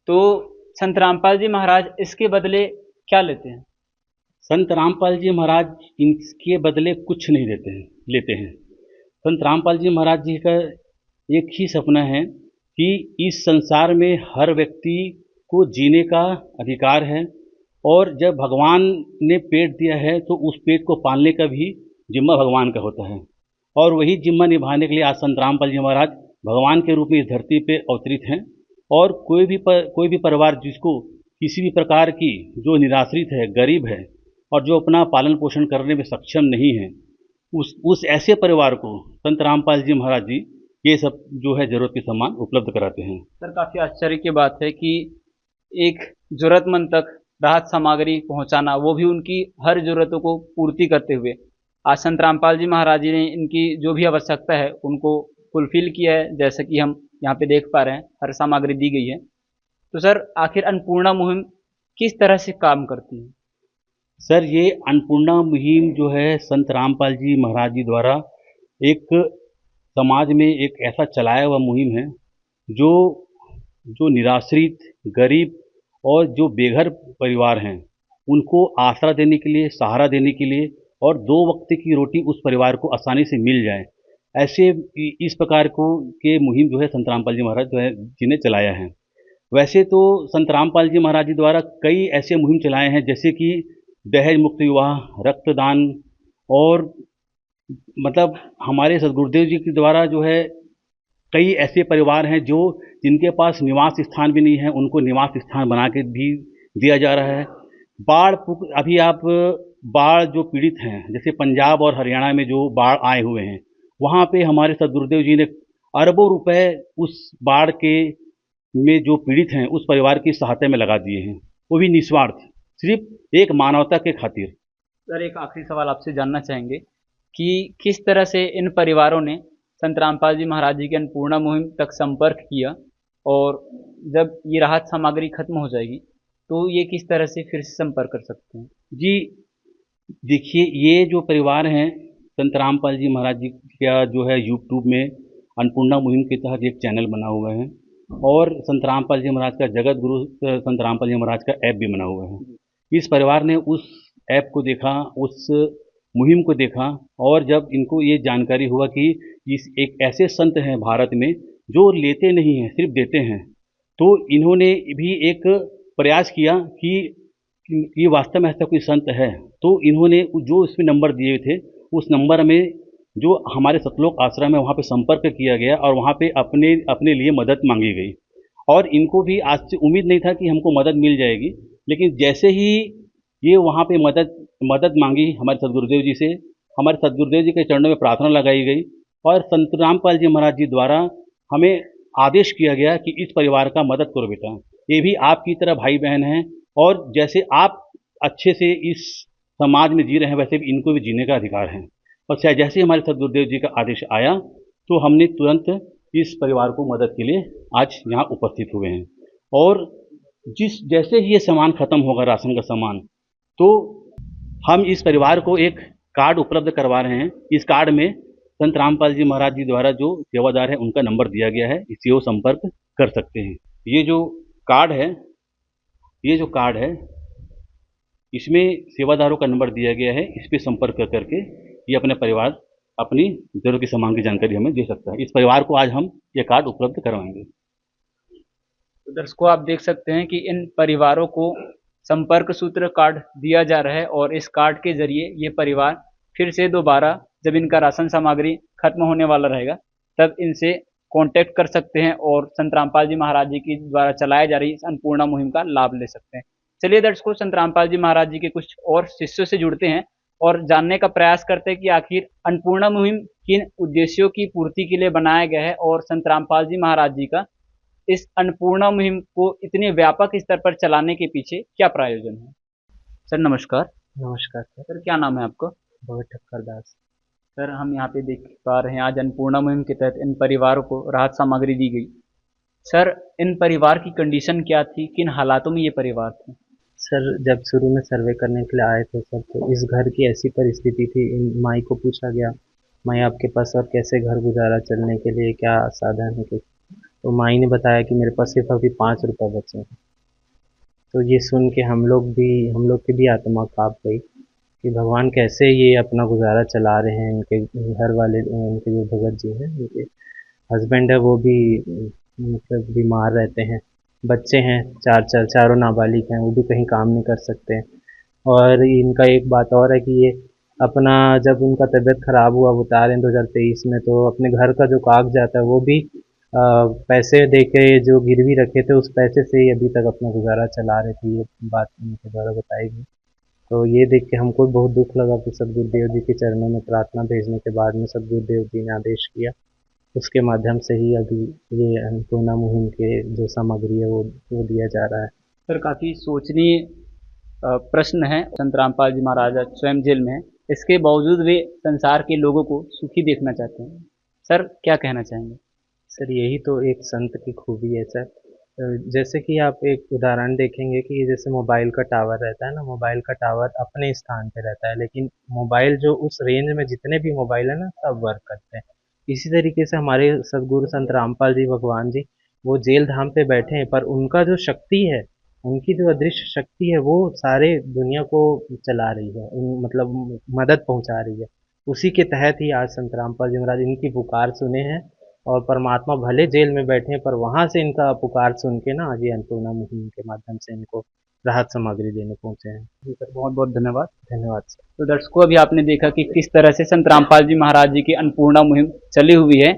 तो संत रामपाल जी महाराज इसके बदले क्या लेते हैं? संत रामपाल जी महाराज इनके बदले कुछ नहीं लेते हैं। संत रामपाल जी महाराज जी का एक ही सपना है कि इस संसार में हर व्यक्ति को जीने का अधिकार है। और जब भगवान ने पेट दिया है तो उस पेट को पालने का भी जिम्मा भगवान का होता है। और वही जिम्मा निभाने के लिए आज संत रामपाल जी महाराज भगवान के रूप में इस धरती पे अवतरित हैं। और कोई भी परिवार जिसको किसी भी प्रकार की जो निराश्रित है, गरीब है और जो अपना पालन पोषण करने में सक्षम नहीं है, उस ऐसे परिवार को संत रामपाल जी महाराज जी ये सब जो है जरूरत के सामान उपलब्ध कराते हैं। सर काफ़ी आश्चर्य की बात है कि एक जरूरतमंद तक राहत सामग्री पहुंचाना, वो भी उनकी हर जरूरतों को पूर्ति करते हुए आज संत रामपाल जी महाराज जी ने इनकी जो भी आवश्यकता है उनको फुलफिल किया है, जैसा कि हम यहाँ पे देख पा रहे हैं हर सामग्री दी गई है। तो सर आखिर अन्नपूर्णा मुहिम किस तरह से काम करती है? सर ये अन्नपूर्णा मुहिम जो है संत रामपाल जी महाराज जी द्वारा एक समाज में एक ऐसा चलाया हुआ मुहिम है जो निराश्रित, गरीब और जो बेघर परिवार हैं उनको आसरा देने के लिए, सहारा देने के लिए और 2 वक्त की रोटी उस परिवार को आसानी से मिल जाए, ऐसे इस प्रकार के मुहिम जो है संत रामपाल जी महाराज जी ने चलाया है। वैसे तो संत रामपाल जी महाराज जी द्वारा कई ऐसे मुहिम चलाए हैं, जैसे कि दहेज मुक्त विवाह, रक्तदान, और मतलब हमारे सदगुरुदेव जी के द्वारा जो है कई ऐसे परिवार हैं जिनके पास निवास स्थान भी नहीं है, उनको निवास स्थान बना के भी दिया जा रहा है। अभी आप बाढ़ जो पीड़ित हैं, जैसे पंजाब और हरियाणा में जो बाढ़ आए हुए हैं, वहाँ पे हमारे सदगुरुदेव जी ने अरबों रुपए उस बाढ़ के में जो पीड़ित हैं उस परिवार की सहायता में लगा दिए हैं, वो भी निस्वार्थ, सिर्फ एक मानवता के खातिर। सर एक आखिरी सवाल आपसे जानना चाहेंगे कि किस तरह से इन परिवारों ने संत रामपाल जी महाराज जी की अन्नपूर्णा मुहिम तक संपर्क किया, और जब ये राहत सामग्री खत्म हो जाएगी तो ये किस तरह से फिर से संपर्क कर सकते हैं? जी देखिए, ये जो परिवार हैं, संत रामपाल जी महाराज जी का जो है यूट्यूब में अन्नपूर्णा मुहिम के तहत एक चैनल बना हुआ है, और संत रामपाल जी महाराज का जगत गुरु संत रामपाल जी महाराज का ऐप भी बना हुआ है। इस परिवार ने उस ऐप को देखा, उस मुहिम को देखा, और जब इनको ये जानकारी हुआ कि इस एक ऐसे संत हैं भारत में जो लेते नहीं हैं, सिर्फ देते हैं, तो इन्होंने भी एक प्रयास किया कि ये वास्तव में ऐसा कोई संत है। तो इन्होंने जो इसमें नंबर दिए थे, उस नंबर में जो हमारे सतलोक आश्रम है वहाँ पे संपर्क किया गया, और वहाँ पे अपने लिए मदद मांगी गई। और इनको भी आज से उम्मीद नहीं था कि हमको मदद मिल जाएगी, लेकिन जैसे ही ये वहाँ पे मदद मांगी हमारे सदगुरुदेव जी से, हमारे सदगुरुदेव जी के चरणों में प्रार्थना लगाई गई, और संत रामपाल जी महाराज जी द्वारा हमें आदेश किया गया कि इस परिवार का मदद करो बेटा, ये भी आपकी तरह भाई बहन हैं, और जैसे आप अच्छे से इस समाज में जी रहे हैं वैसे भी इनको भी जीने का अधिकार है। और जैसे ही हमारे सदगुरुदेव जी का आदेश आया तो हमने तुरंत इस परिवार को मदद के लिए आज यहाँ उपस्थित हुए हैं। और जैसे ही ये सामान खत्म होगा, राशन का सामान, तो हम इस परिवार को एक कार्ड उपलब्ध करवा रहे हैं। इस कार्ड में संत रामपाल जी महाराज जी द्वारा जो सेवादार है उनका नंबर दिया गया है, इससे वो संपर्क कर सकते हैं। ये जो कार्ड है इसमें सेवादारों का नंबर दिया गया है, इस पर संपर्क करके ये अपने परिवार अपनी जरूरत की सामान की जानकारी हमें दे सकता है। इस परिवार को आज हम ये कार्ड उपलब्ध करवाएंगे। तो दर्शकों आप देख सकते हैं कि इन परिवारों को संपर्क सूत्र कार्ड दिया जा रहा है, और इस कार्ड के जरिए ये परिवार फिर से दोबारा जब इनका राशन सामग्री खत्म होने वाला रहेगा तब इनसे कांटेक्ट कर सकते हैं और संत रामपाल जी महाराज जी के द्वारा चलाए जा रही इस अन्नपूर्णा मुहिम का लाभ ले सकते हैं। चलिए दर्शकों, संत रामपाल जी महाराज जी के कुछ और शिष्यों से जुड़ते हैं और जानने का प्रयास करते हैं कि आखिर अन्नपूर्णा मुहिम किन उद्देश्यों की पूर्ति के लिए बनाया गया है, और संत रामपाल जी महाराज जी का इस अन्नपूर्णा मुहिम को इतने व्यापक स्तर पर चलाने के पीछे क्या प्रयोजन है। सर नमस्कार। नमस्कार सर क्या नाम है आपका? भगत ठक्कर दास। सर हम यहाँ पे देख पा रहे हैं आज अन्नपूर्णा मुहिम के तहत इन परिवारों को राहत सामग्री दी गई। सर इन परिवार की कंडीशन क्या थी, किन हालातों में ये परिवार थे? सर जब शुरू में सर्वे करने के लिए आए थे सर, तो इस घर की ऐसी परिस्थिति थी, इन माई को पूछा गया, माई आपके पास और कैसे घर गुजारा चलने के लिए क्या साधन है? तो माई ने बताया कि मेरे पास सिर्फ अभी 5 रुपये बचे हैं। तो ये सुन के हम लोग की भी आत्मा काँप गई कि भगवान कैसे ये अपना गुजारा चला रहे हैं। इनके घर वाले, इनके जो भगत जी हैं, इनके हस्बैंड है वो भी मतलब बीमार रहते हैं, बच्चे हैं चारों नाबालिग हैं, वो भी कहीं काम नहीं कर सकते। और इनका एक बात और है कि ये अपना जब उनका तबीयत ख़राब हुआ बता रहे हैं 2023 में, तो अपने घर का जो कागजात है वो भी पैसे दे के जो गिरवी रखे थे उस पैसे से ही अभी तक अपना गुजारा चला रहे थे। ये बात उनके द्वारा बताई गई। तो ये देख के हमको बहुत दुख लगा कि सदगुरुदेव जी के चरणों में प्रार्थना भेजने के बाद में सदगुरुदेव जी ने आदेश किया, उसके माध्यम से ही अभी ये अन्नपूर्णा मुहिम के जो सामग्री है वो दिया जा रहा है। सर काफ़ी सोचनीय प्रश्न है। संत रामपाल जी महाराज स्वयं जेल में है, इसके बावजूद वे संसार के लोगों को सुखी देखना चाहते हैं। सर क्या कहना चाहेंगे? सर यही तो एक संत की खूबी है सर। जैसे कि आप एक उदाहरण देखेंगे कि जैसे मोबाइल का टावर रहता है ना, मोबाइल का टावर अपने स्थान पे रहता है, लेकिन मोबाइल जो उस रेंज में जितने भी मोबाइल है ना सब वर्क करते हैं। इसी तरीके से हमारे सदगुरु संत रामपाल जी भगवान जी वो जेल धाम पे बैठे हैं, पर उनका जो शक्ति है, उनकी जो अदृश्य शक्ति है वो सारे दुनिया को चला रही है, मतलब मदद पहुंचा रही है। उसी के तहत ही आज संत रामपाल जी महाराज इनकी पुकार सुने हैं, और परमात्मा भले जेल में बैठे हैं पर वहाँ से इनका पुकार सुन के ना आज ये अन्नपूर्णा मुहिम के माध्यम से इनको राहत सामग्री देने पहुंचे हैं। जी सर, बहुत बहुत धन्यवाद। धन्यवाद सर। तो दर्शकों अभी आपने देखा कि किस तरह से संत रामपाल जी महाराज जी की अन्नपूर्णा मुहिम चली हुई है।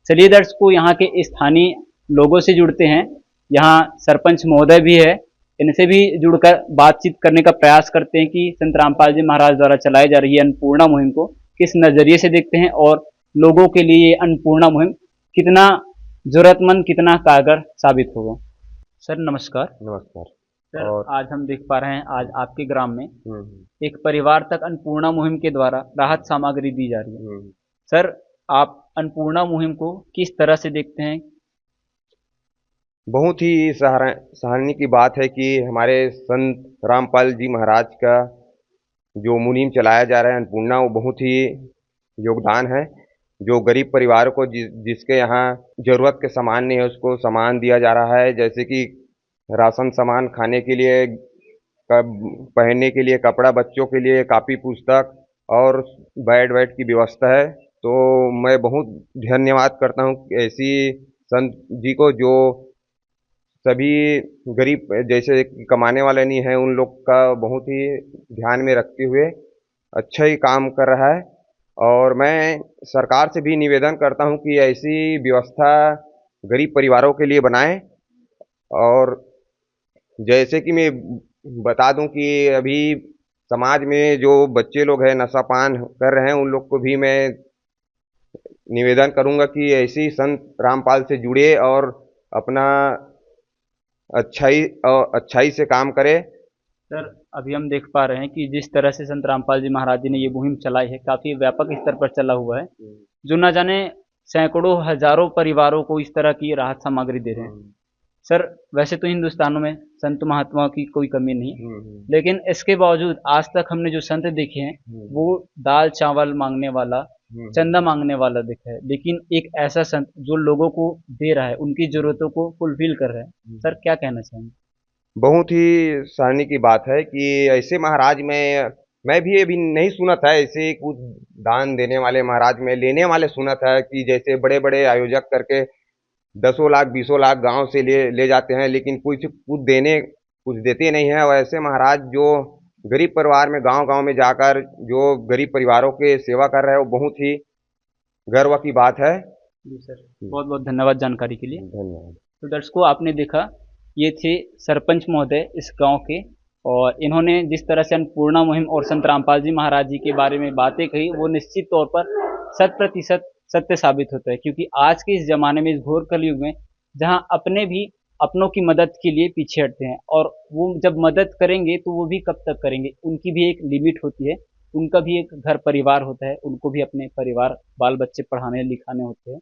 चलिए दर्शकों यहाँ के स्थानीय लोगों से जुड़ते हैं। यहाँ सरपंच महोदय भी है, इनसे भी जुड़कर बातचीत करने का प्रयास करते हैं कि संत रामपाल जी महाराज द्वारा चलाई जा रही है अन्नपूर्णा मुहिम को किस नज़रिए से देखते हैं और लोगों के लिए ये अन्नपूर्णा मुहिम कितना जरूरतमंद, कितना कारगर साबित होगा। सर नमस्कार। नमस्कार। सर और आज हम देख पा रहे हैं, आज आपके ग्राम में एक परिवार तक अन्नपूर्णा मुहिम के द्वारा राहत सामग्री दी जा रही है। सर आप अन्नपूर्णा मुहिम को किस तरह से देखते हैं? बहुत ही सराहनीय की बात है कि हमारे संत रामपाल जी महाराज का जो मुहिम चलाया जा रहा है अन्नपूर्णा, वो बहुत ही योगदान है। जो गरीब परिवारों को जिसके यहाँ जरूरत के सामान नहीं है उसको सामान दिया जा रहा है, जैसे कि राशन सामान, खाने के लिए, पहनने के लिए कपड़ा, बच्चों के लिए कापी पुस्तक और बेड की व्यवस्था है। तो मैं बहुत धन्यवाद करता हूँ ऐसी संत जी को जो सभी गरीब जैसे कमाने वाले नहीं हैं उन लोग का बहुत ही ध्यान में रखते हुए अच्छा ही काम कर रहा है। और मैं सरकार से भी निवेदन करता हूं कि ऐसी व्यवस्था गरीब परिवारों के लिए बनाएं। और जैसे कि मैं बता दूं कि अभी समाज में जो बच्चे लोग हैं नशापान कर रहे हैं, उन लोग को भी मैं निवेदन करूंगा कि ऐसी संत रामपाल से जुड़े और अपना अच्छाई से काम करे। सर अभी हम देख पा रहे हैं कि जिस तरह से संत रामपाल जी महाराज जी ने ये मुहिम चलाई है, काफ़ी व्यापक स्तर पर चला हुआ है, जो न जाने सैकड़ों हजारों परिवारों को इस तरह की राहत सामग्री दे रहे हैं। सर वैसे तो हिंदुस्तान में संत महात्मा की कोई कमी नहीं, लेकिन इसके बावजूद आज तक हमने जो संत देखे हैं वो दाल चावल मांगने वाला, चंदा मांगने वाला देखा है, लेकिन एक ऐसा संत जो लोगों को दे रहा है, उनकी जरूरतों को फुलफिल कर रहा है। सर क्या कहना चाहेंगे? बहुत ही सराहनीय की बात है कि ऐसे महाराज में मैं भी अभी नहीं सुना था, ऐसे कुछ दान देने वाले महाराज में लेने वाले सुना था कि जैसे बड़े बड़े आयोजक करके 10 लाख 20 लाख गांव से ले जाते हैं, लेकिन कुछ देते नहीं है। और ऐसे महाराज जो गरीब परिवार में गांव में जाकर जो गरीब परिवारों के सेवा कर रहे हैं, वो बहुत ही गर्व की बात है। जी सर, बहुत बहुत धन्यवाद जानकारी के लिए। धन्यवाद। तो दर्शकों आपने देखा, ये थे सरपंच महोदय इस गांव के, और इन्होंने जिस तरह से अन्नपूर्णा मुहिम और संत रामपाल जी महाराज जी के बारे में बातें कही, वो निश्चित तौर पर 100% सत्य साबित होता है। क्योंकि आज के इस जमाने में, इस घोर कलयुग में, जहां अपने भी अपनों की मदद के लिए पीछे हटते हैं, और वो जब मदद करेंगे तो वो भी कब तक करेंगे, उनकी भी एक लिमिट होती है, उनका भी एक घर परिवार होता है, उनको भी अपने परिवार बाल बच्चे पढ़ाने लिखाने होते हैं।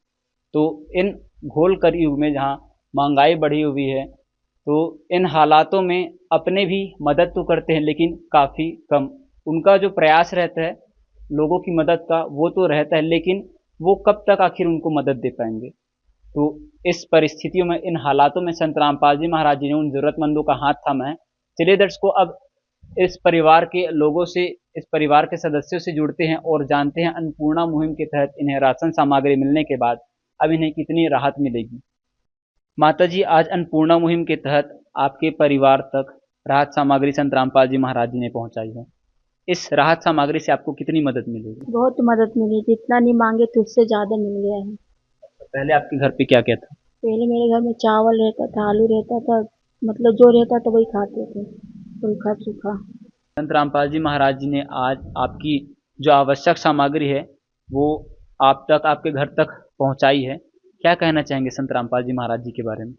तो इन घोर कलयुग में जहाँ महंगाई बढ़ी हुई है, तो इन हालातों में अपने भी मदद तो करते हैं, लेकिन काफ़ी कम। उनका जो प्रयास रहता है लोगों की मदद का, वो तो रहता है, लेकिन वो कब तक आखिर उनको मदद दे पाएंगे। तो इस परिस्थितियों में, इन हालातों में संत रामपाल जी महाराज जी ने उन ज़रूरतमंदों का हाथ थामा है। चलिए दर्शकों, अब इस परिवार के लोगों से, इस परिवार के सदस्यों से जुड़ते हैं और जानते हैं अन्नपूर्णा मुहिम के तहत इन्हें राशन सामग्री मिलने के बाद अब इन्हें कितनी राहत मिलेगी। माता जी, आज अन्नपूर्णा मुहिम के तहत आपके परिवार तक राहत सामग्री संत रामपाल जी महाराज जी ने पहुंचाई है। इस राहत सामग्री से आपको कितनी मदद मिलेगी? बहुत मदद मिली, जितना नहीं मांगे तो उससे ज़्यादा मिल गया है। पहले आपके घर पे क्या क्या था? पहले मेरे घर में चावल रहता था, आलू रहता था, मतलब जो रहता था वही खाते थे, सूखा सूखा। संत रामपाल जी महाराज जी ने आज आपकी जो आवश्यक सामग्री है वो आप तक, आपके घर तक पहुंचाई है। क्या कहना चाहेंगे संत रामपाल जी महाराज जी के बारे में?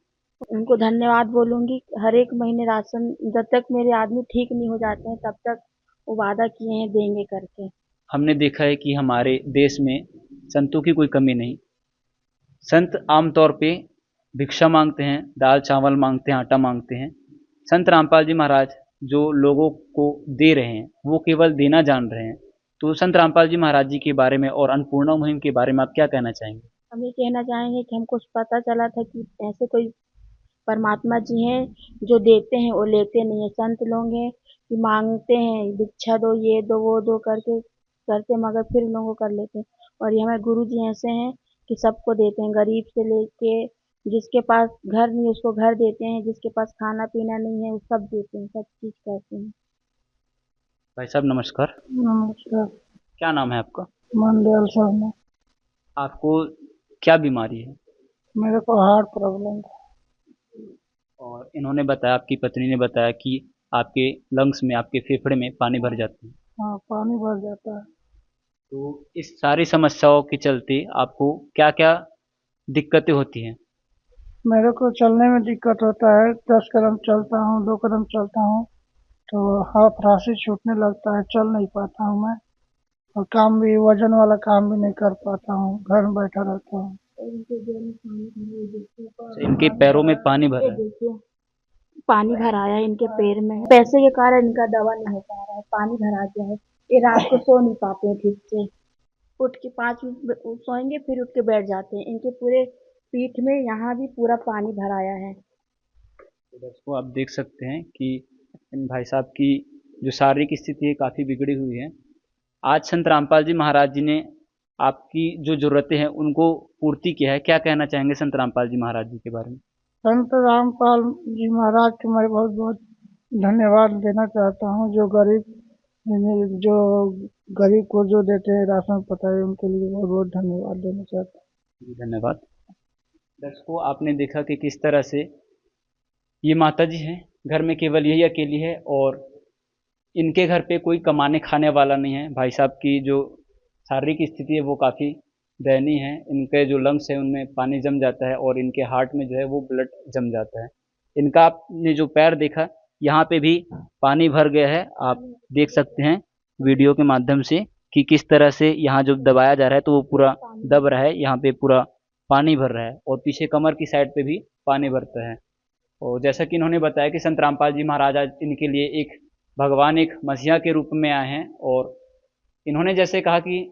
उनको धन्यवाद बोलूँगी। हर एक महीने राशन, जब तक मेरे आदमी ठीक नहीं हो जाते हैं तब तक वो वादा किए हैं देंगे करके। हमने देखा है कि हमारे देश में संतों की कोई कमी नहीं। संत आमतौर पे भिक्षा मांगते हैं, दाल चावल मांगते हैं, आटा मांगते हैं। संत रामपाल जी महाराज जो लोगों को दे रहे हैं वो केवल देना जान रहे हैं। तो संत रामपाल जी महाराज जी के बारे में और अन्नपूर्णा मुहिम के बारे में आप क्या कहना चाहेंगे? हम ये कहना चाहेंगे कि हमको पता चला था कि ऐसे कोई परमात्मा जी हैं जो देते हैं और लेते नहीं है। संत लोग हैं कि मांगते हैं, भिक्षा दो, ये दो, वो दो करके करते, मगर फिर लोगों कर लेते हैं। और ये हमारे गुरु जी ऐसे हैं कि सबको देते हैं, गरीब से लेके जिसके पास घर नहीं उसको घर देते हैं, जिसके पास खाना पीना नहीं है वो सब देते हैं, सब चीज़ करते हैं। भाई साहब नमस्कार। नमस्कार। क्या नाम है आपका? मंडल शर्मा। आपको क्या बीमारी है? मेरे को हार्ट प्रॉब्लम था। और इन्होंने बताया, आपकी पत्नी ने बताया कि आपके लंग्स में, आपके फेफड़े में पानी भर जाते हैं। हाँ, पानी भर जाता है। तो इस सारी समस्याओं के चलते आपको क्या क्या दिक्कतें होती हैं? मेरे को चलने में दिक्कत होता है। 10 कदम चलता हूँ, 2 कदम चलता हूँ तो हाथ राशि छूटने लगता है, चल नहीं पाता हूँ मैं। और काम भी, वजन वाला काम भी नहीं कर पाता हूँ, घर में बैठा रहता हूँ। इनके पैरों में पानी भरा है। देखिए पानी भरा है इनके पैर में, पैसे के कारण इनका दवा नहीं हो पा रहा है, पानी भरा गया है। ये रात को सो नहीं पाते हैं ठीक से, उठ के 5 मिनट सोएंगे फिर उठ के बैठ जाते हैं। इनके पूरे पीठ में यहाँ भी पूरा पानी भराया है। दोस्तों, आप देख सकते हैं कि इन भाई साहब की जो शारीरिक स्थिति है काफ़ी बिगड़ी हुई है। आज संत रामपाल जी महाराज जी ने आपकी जो ज़रूरतें हैं उनको पूर्ति किया है। क्या कहना चाहेंगे संत रामपाल जी महाराज जी के बारे में? संत रामपाल जी महाराज को मैं बहुत बहुत धन्यवाद देना चाहता हूँ। जो गरीब को जो देते हैं राशन पता है, उनके लिए बहुत बहुत धन्यवाद देना चाहता हूँ। जी धन्यवाद। दर्शकों, आपने देखा कि किस तरह से ये माता जी हैं, घर में केवल यही अकेली है और इनके घर पे कोई कमाने खाने वाला नहीं है। भाई साहब की जो शारीरिक स्थिति है वो काफ़ी दयनीय है। इनके जो लंग्स है उनमें पानी जम जाता है और इनके हार्ट में जो है वो ब्लड जम जाता है। इनका आपने जो पैर देखा, यहाँ पे भी पानी भर गया है। आप देख सकते हैं वीडियो के माध्यम से कि किस तरह से यहाँ जो दबाया जा रहा है तो वो पूरा दब रहा है, यहाँ पे पूरा पानी भर रहा है और पीछे कमर की साइड पे भी पानी भरता है। और जैसा कि इन्होंने बताया कि संत रामपाल जी महाराज आज इनके लिए एक भगवान, एक मसीहा के रूप में आए हैं। और इन्होंने जैसे कहा कि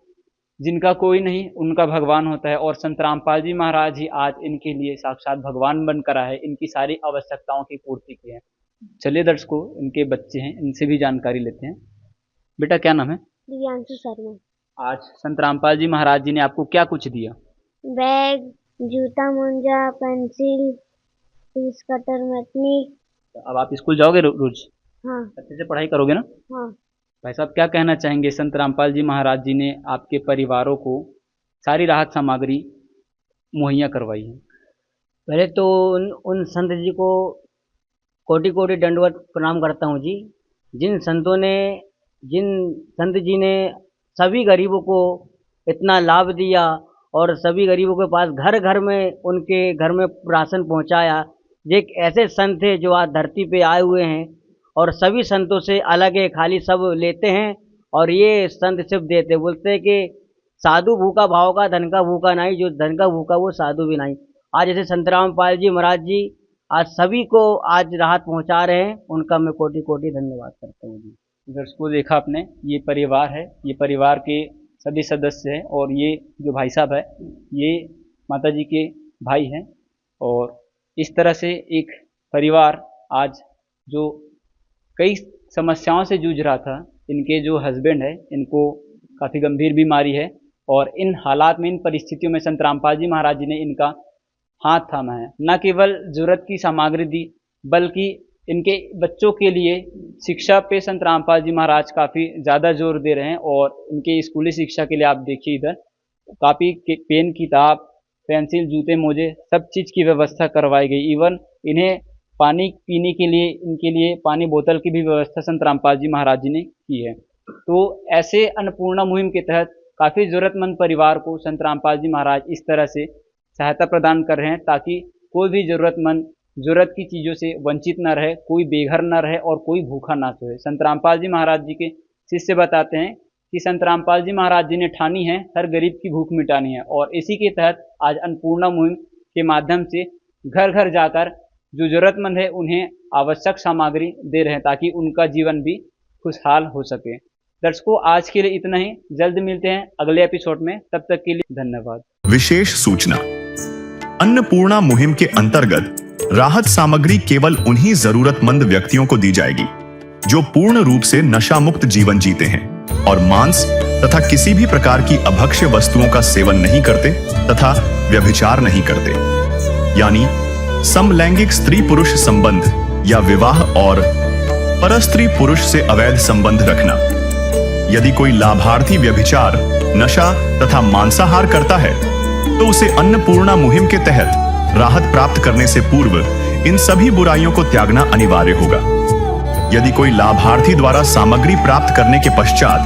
जिनका कोई नहीं उनका भगवान होता है, और संत रामपाल जी महाराज ही आज इनके लिए साक्षात भगवान बनकर आए, इनकी सारी आवश्यकताओं की पूर्ति की है। चलिए दर्शकों, इनके बच्चे हैं, इनसे भी जानकारी लेते हैं। बेटा क्या नाम है? दिव्यांशु शर्मा। आज संत रामपाल जी महाराज जी ने आपको क्या कुछ दिया? बैग, जूता, मोजा, पेंसिल, फीस कटर, मतनी। अब आप स्कूल जाओगे रोज? हाँ। अच्छे से पढ़ाई करोगे ना? हाँ। भाई साहब, क्या कहना चाहेंगे? संत रामपाल जी महाराज जी ने आपके परिवारों को सारी राहत सामग्री मुहैया करवाई है। पहले तो उन संत जी को कोटि कोटि दंडवत प्रणाम करता हूँ जी। जिन संत जी ने सभी गरीबों को इतना लाभ दिया और सभी गरीबों के पास घर घर में, उनके घर में राशन पहुँचाया। ये एक ऐसे संत थे जो आज धरती पे आए हुए हैं और सभी संतों से अलग है, खाली सब लेते हैं और ये संत सिर्फ देते। बोलते हैं कि साधु भूखा भाव का, धन का भूखा नहीं, जो धन का भूखा वो साधु भी नहीं। आज जैसे संत रामपाल जी महाराज जी आज सभी को आज राहत पहुंचा रहे हैं, उनका मैं कोटि कोटि धन्यवाद करता हूँ जी। दर्शकों, देखा आपने, ये परिवार है, ये परिवार के सभी सदस्य हैं और ये जो भाई साहब है ये माता जी के भाई हैं। और इस तरह से एक परिवार आज जो कई समस्याओं से जूझ रहा था, इनके जो हस्बैंड है इनको काफ़ी गंभीर बीमारी है और इन हालात में, इन परिस्थितियों में संत रामपाल जी महाराज जी ने इनका हाथ थामा है। न केवल जरूरत की सामग्री दी बल्कि इनके बच्चों के लिए शिक्षा पे संत रामपाल जी महाराज काफ़ी ज़्यादा जोर दे रहे हैं। और इनके स्कूली शिक्षा के लिए आप देखिए इधर काफ़ी पेन, किताब, पेंसिल, जूते, मोजे सब चीज़ की व्यवस्था करवाई गई। इवन इन्हें पानी पीने के लिए, इनके लिए पानी बोतल की भी व्यवस्था संत रामपाल जी महाराज जी ने की है। तो ऐसे अन्नपूर्णा मुहिम के तहत काफ़ी ज़रूरतमंद परिवार को संत रामपाल जी महाराज इस तरह से सहायता प्रदान कर रहे हैं ताकि कोई भी ज़रूरतमंद ज़रूरत की चीज़ों से वंचित न रहे, कोई बेघर न रहे और कोई भूखा ना सोए। संत रामपाल जी महाराज जी के शिष्य बताते हैं कि संत रामपाल जी महाराज जी ने ठानी है हर गरीब की भूख मिटानी है और इसी के तहत आज अन्नपूर्णा मुहिम के माध्यम से घर घर जाकर जो ज़रूरतमंद है उन्हें आवश्यक सामग्री दे रहे हैं ताकि उनका जीवन भी खुशहाल हो सके। दर्शकों, आज के लिए इतना ही। जल्द मिलते हैं अगले एपिसोड में, तब तक के लिए धन्यवाद। विशेष सूचना, अन्नपूर्णा मुहिम के अंतर्गत राहत सामग्री केवल उन्हीं जरूरतमंद व्यक्तियों को दी जाएगी जो पूर्ण रूप से नशा मुक्त जीवन जीते हैं और मांस तथा किसी भी प्रकार की अभक्ष्य वस्तुओं का सेवन नहीं करते तथा व्यभिचार नहीं करते, यानी समलैंगिक स्त्री पुरुष संबंध या विवाह और परस्त्री पुरुष से अवैध संबंध रखना। यदि कोई लाभार्थी व्यभिचार, नशा तथा मांसाहार करता है तो उसे अन्नपूर्णा मुहिम के तहत राहत प्राप्त करने से पूर्व इन सभी बुराइयों को त्यागना अनिवार्य होगा। यदि कोई लाभार्थी द्वारा सामग्री प्राप्त करने के पश्चात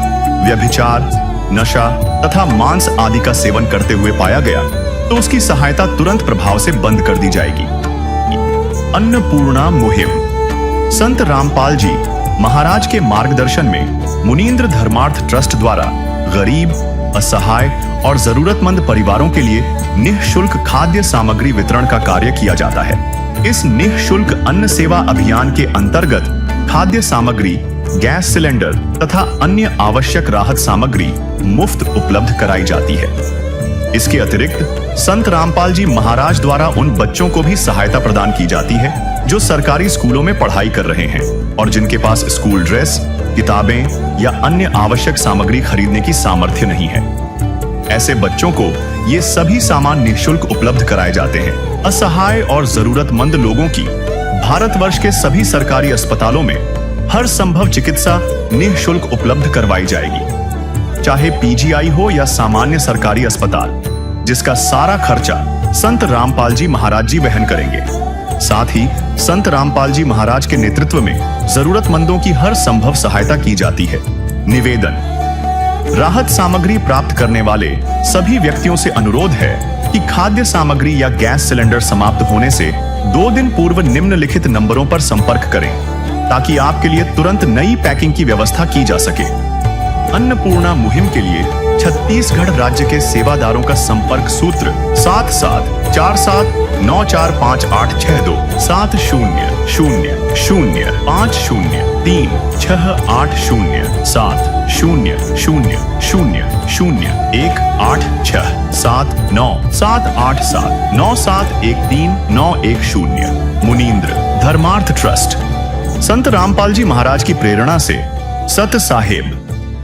व्यभिचार, नशा तथा मांस आदि का सेवन करते हुए पाया गया तो उसकी सहायता तुरंत प्रभाव से बंद कर दी जाएगी। अन्नपूर्णा मुहिम। संत रामपाल जी महाराज के मार्गदर्शन में मुनींद्र धर्मार्थ ट्रस्ट द्वारा गरीब, असहाय और जरूरतमंद परिवारों के लिए निःशुल्क खाद्य सामग्री वितरण का कार्य किया जाता है। इस निःशुल्क अन्न सेवा अभियान के अंतर्गत खाद्य सामग्री, गैस सिलेंडर तथा अन्य आवश्यक राहत सामग्री मुफ्त उपलब्ध कराई जाती है। इसके अतिरिक्त संत रामपाल जी महाराज द्वारा उन बच्चों को भी सहायता प्रदान की जाती है जो सरकारी स्कूलों में पढ़ाई कर रहे हैं और जिनके पास स्कूल ड्रेस, किताबें या अन्य आवश्यक सामग्री खरीदने की सामर्थ्य नहीं है। ऐसे बच्चों को ये सभी सामान निःशुल्क उपलब्ध कराए जाते हैं। असहाय और जरूरतमंद लोगों की भारतवर्ष के सभी सरकारी अस्पतालों में हर संभव चिकित्सा निःशुल्क उपलब्ध करवाई जाएगी, चाहे पीजीआई हो या सामान्य सरकारी अस्पताल, जिसका सारा खर्चा संत रामपाल जी महाराज जी वहन करेंगे। साथ ही संत रामपाल जी महाराज के नेतृत्व में जरूरतमंदों की हर संभव सहायता की जाती है। निवेदन। राहत सामग्री प्राप्त करने वाले सभी व्यक्तियों से अनुरोध है कि खाद्य सामग्री या गैस सिलेंडर समाप्त होने से 2 दिन पूर्व निम्नलिखित नंबरों पर संपर्क करें ताकि आपके लिए तुरंत नई पैकिंग की व्यवस्था की जा सके। अन्नपूर्णा मुहिम के लिए छत्तीसगढ़ राज्य के सेवादारों का संपर्क सूत्र 7747945862 7000008007097867978713 मुनींद्र धर्मार्थ ट्रस्ट। संत रामपाल जी महाराज की प्रेरणा से सत साहेब